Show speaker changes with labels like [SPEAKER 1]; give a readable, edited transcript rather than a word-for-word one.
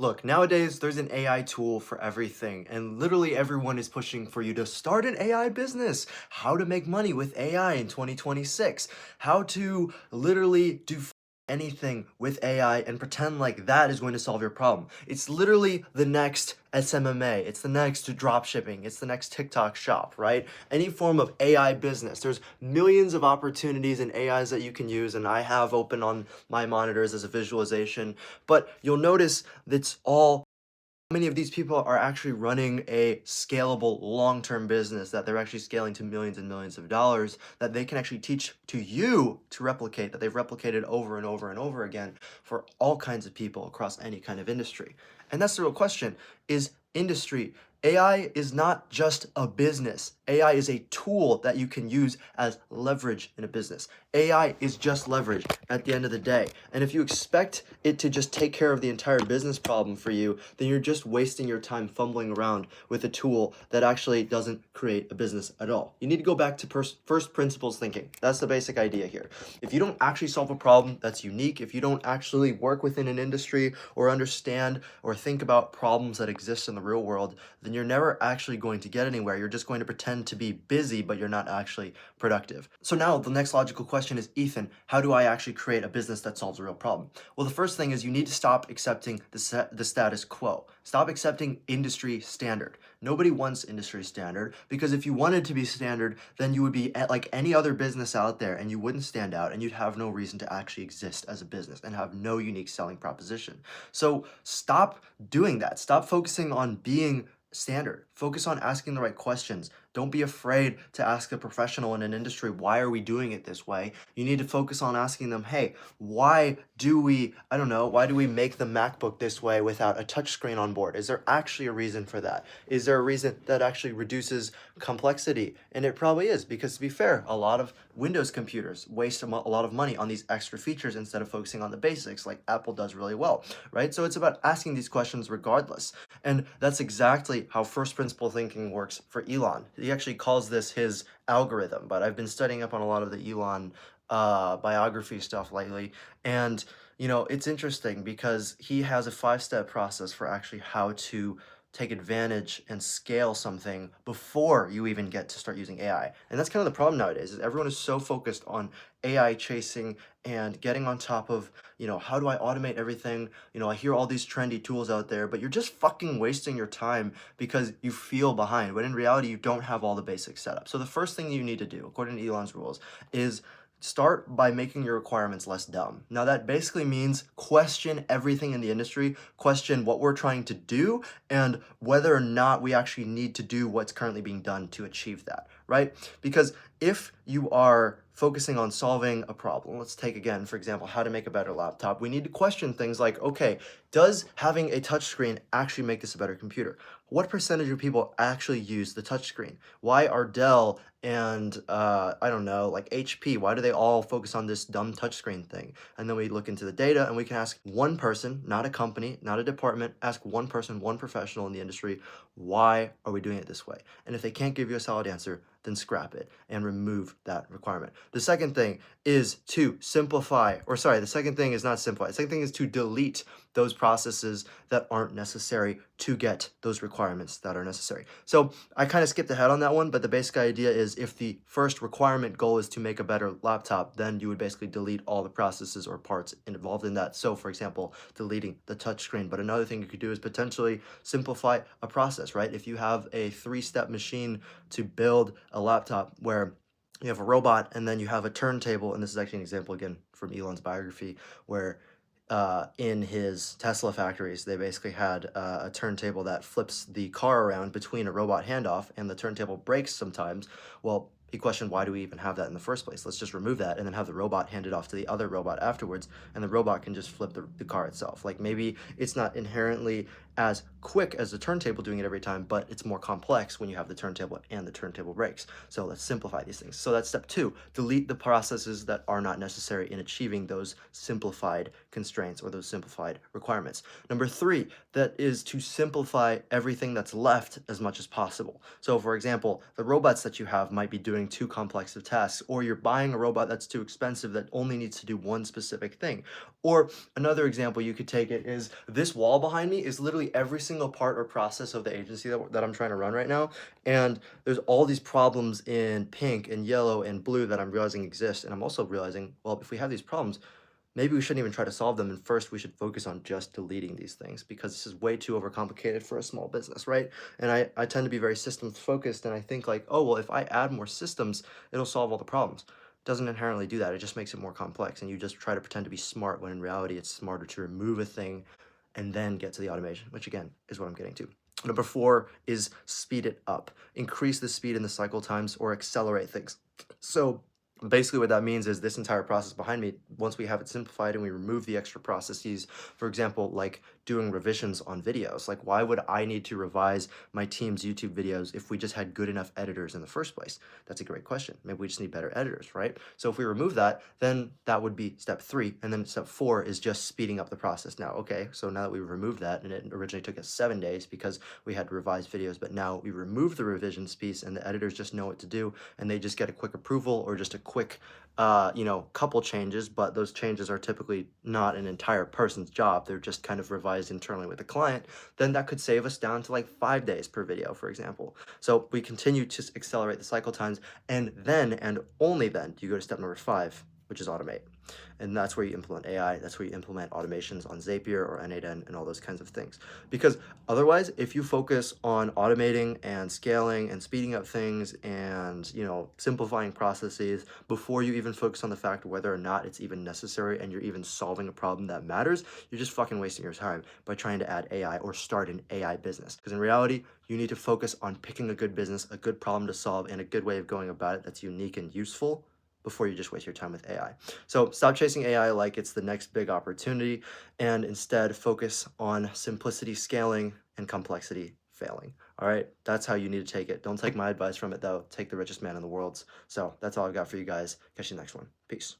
[SPEAKER 1] Look, nowadays there's an AI tool for everything, and literally everyone is pushing for you to start an AI business. How to make money with AI in 2026. How to literally do anything with AI and pretend like that is going to solve your problem. It's literally the next SMMA. It's the next drop shipping. It's the next TikTok shop, right? Any form of AI business. There's millions of opportunities in AIs that you can use, and I have open on my monitors as a visualization. But you'll notice that's all many of these people are actually running a scalable long-term business that they're actually scaling to millions and millions of dollars that they can actually teach to you to replicate, that they've replicated over and over and over again for all kinds of people across any kind of industry. And that's the real question, is industry. AI is not just a business. AI is a tool that you can use as leverage in a business. AI is just leverage at the end of the day. And if you expect it to just take care of the entire business problem for you, then you're just wasting your time fumbling around with a tool that actually doesn't create a business at all. You need to go back to first principles thinking. That's the basic idea here. If you don't actually solve a problem that's unique, if you don't actually work within an industry or understand or think about problems that exist in the real world, then you're never actually going to get anywhere. You're just going to pretend to be busy, but you're not actually productive. So now the next logical question is, Ethan, how do I actually create a business that solves a real problem? Well, the first thing is you need to stop accepting the status quo. Stop accepting industry standard. Nobody wants industry standard, because if you wanted to be standard, then you would be at like any other business out there and you wouldn't stand out and you'd have no reason to actually exist as a business and have no unique selling proposition. So stop doing that. Stop focusing on being standard. Focus on asking the right questions. Don't be afraid to ask a professional in an industry, why are we doing it this way? You need to focus on asking them, hey, why do we make the MacBook this way without a touchscreen on board? Is there actually a reason for that? Is there a reason that actually reduces complexity? And it probably is, because to be fair, a lot of Windows computers waste a lot of money on these extra features instead of focusing on the basics like Apple does really well, right? So it's about asking these questions regardless. And that's exactly how first principle thinking works for Elon. He actually calls this his algorithm, but I've been studying up on a lot of the Elon biography stuff lately. And, it's interesting because he has a 5-step process for actually how to take advantage and scale something before you even get to start using AI. And that's kind of the problem nowadays, is everyone is so focused on AI chasing and getting on top of, how do I automate everything? I hear all these trendy tools out there, but you're just fucking wasting your time because you feel behind, when in reality, you don't have all the basics set up. So the first thing you need to do, according to Elon's rules, is start by making your requirements less dumb. Now, that basically means question everything in the industry, question what we're trying to do, and whether or not we actually need to do what's currently being done to achieve that, right? Because if you are focusing on solving a problem, let's take again, for example, how to make a better laptop, we need to question things like, okay, does having a touchscreen actually make this a better computer? What percentage of people actually use the touchscreen? Why are Dell and I don't know, like HP, why do they all focus on this dumb touchscreen thing? And then we look into the data and we can ask one person, not a company, not a department, ask one person, one professional in the industry, why are we doing it this way? And if they can't give you a solid answer, then scrap it and remove that requirement. The second thing is to simplify, or sorry, the second thing is not simplify. The second thing is to delete those processes that aren't necessary to get those requirements that are necessary. So I kind of skipped ahead on that one, but the basic idea is if the first requirement goal is to make a better laptop, then you would basically delete all the processes or parts involved in that. So for example, deleting the touchscreen. But another thing you could do is potentially simplify a process, right? If you have a 3-step machine to build a laptop where you have a robot and then you have a turntable, and this is actually an example again from Elon's biography, where in his Tesla factories, they basically had a turntable that flips the car around between a robot handoff, and the turntable breaks sometimes. Well, he questioned, why do we even have that in the first place? Let's just remove that and then have the robot hand it off to the other robot afterwards, and the robot can just flip the car itself. Like, maybe it's not inherently as quick as the turntable doing it every time, but it's more complex when you have the turntable and the turntable breaks. So let's simplify these things. So that's step 2, delete the processes that are not necessary in achieving those simplified constraints or those simplified requirements. Number 3, that is to simplify everything that's left as much as possible. So for example, the robots that you have might be doing doing too complex of tasks, or you're buying a robot that's too expensive that only needs to do one specific thing. Or another example you could take it is this wall behind me is literally every single part or process of the agency that I'm trying to run right now. And there's all these problems in pink and yellow and blue that I'm realizing exist. And I'm also realizing, well, if we have these problems, maybe we shouldn't even try to solve them. And first, we should focus on just deleting these things because this is way too overcomplicated for a small business, right? And I tend to be very systems focused. And I think like, oh, well, if I add more systems, it'll solve all the problems. It doesn't inherently do that. It just makes it more complex. And you just try to pretend to be smart when in reality, it's smarter to remove a thing and then get to the automation, which again is what I'm getting to. Number 4 is speed it up. Increase the speed in the cycle times or accelerate things. So basically what that means is this entire process behind me, once we have it simplified and we remove the extra processes, for example, like doing revisions on videos, like why would I need to revise my team's YouTube videos if we just had good enough editors in the first place? That's a great question. Maybe we just need better editors, right? So if we remove that, then that would be step 3. And then step 4 is just speeding up the process now. Okay, so now that we removed that, and it originally took us 7 days because we had revised videos, but now we remove the revisions piece and the editors just know what to do and they just get a quick approval or just a quick couple changes, but those changes are typically not an entire person's job. They're just kind of revised internally with the client. Then that could save us down to like 5 days per video, for example. So we continue to accelerate the cycle times, and then and only then do you go to step number 5, which is automate. And that's where you implement AI. That's where you implement automations on Zapier or N8N and all those kinds of things. Because otherwise, if you focus on automating and scaling and speeding up things and, simplifying processes before you even focus on the fact whether or not it's even necessary and you're even solving a problem that matters, you're just fucking wasting your time by trying to add AI or start an AI business. Because in reality, you need to focus on picking a good business, a good problem to solve, and a good way of going about it that's unique and useful before you just waste your time with AI. So stop chasing AI like it's the next big opportunity and instead focus on simplicity scaling and complexity failing. All right, that's how you need to take it. Don't take my advice from it though. Take the richest man in the world. So that's all I've got for you guys. Catch you next one. Peace.